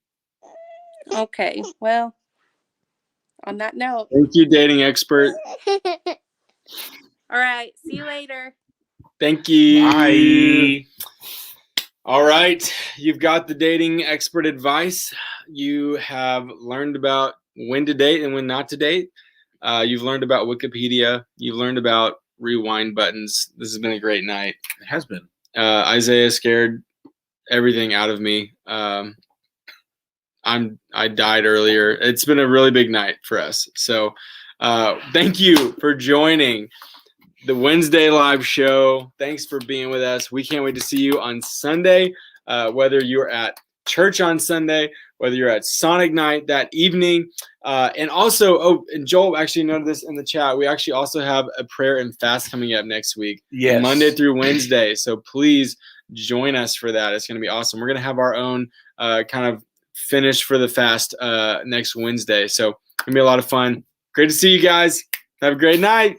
Okay, well, on that note. Thank you, dating expert. All right, see you later. Thank you. Bye. All right, you've got the dating expert advice. You have learned about when to date and when not to date. You've learned about Wikipedia. You've learned about rewind buttons. This has been a great night. It has been. Isaiah scared everything out of me. I died earlier. It's been a really big night for us. So thank you for joining the Wednesday live show. Thanks for being with us. We can't wait to see you on Sunday, whether you're at church on Sunday, whether you're at Sonic Night that evening. And also, and Joel actually noted this in the chat, we actually also have a prayer and fast coming up next week, Yes. Monday through Wednesday. So please join us for that. It's going to be awesome. We're going to have our own kind of finish for the fast next Wednesday. So it's going to be a lot of fun. Great to see you guys. Have a great night.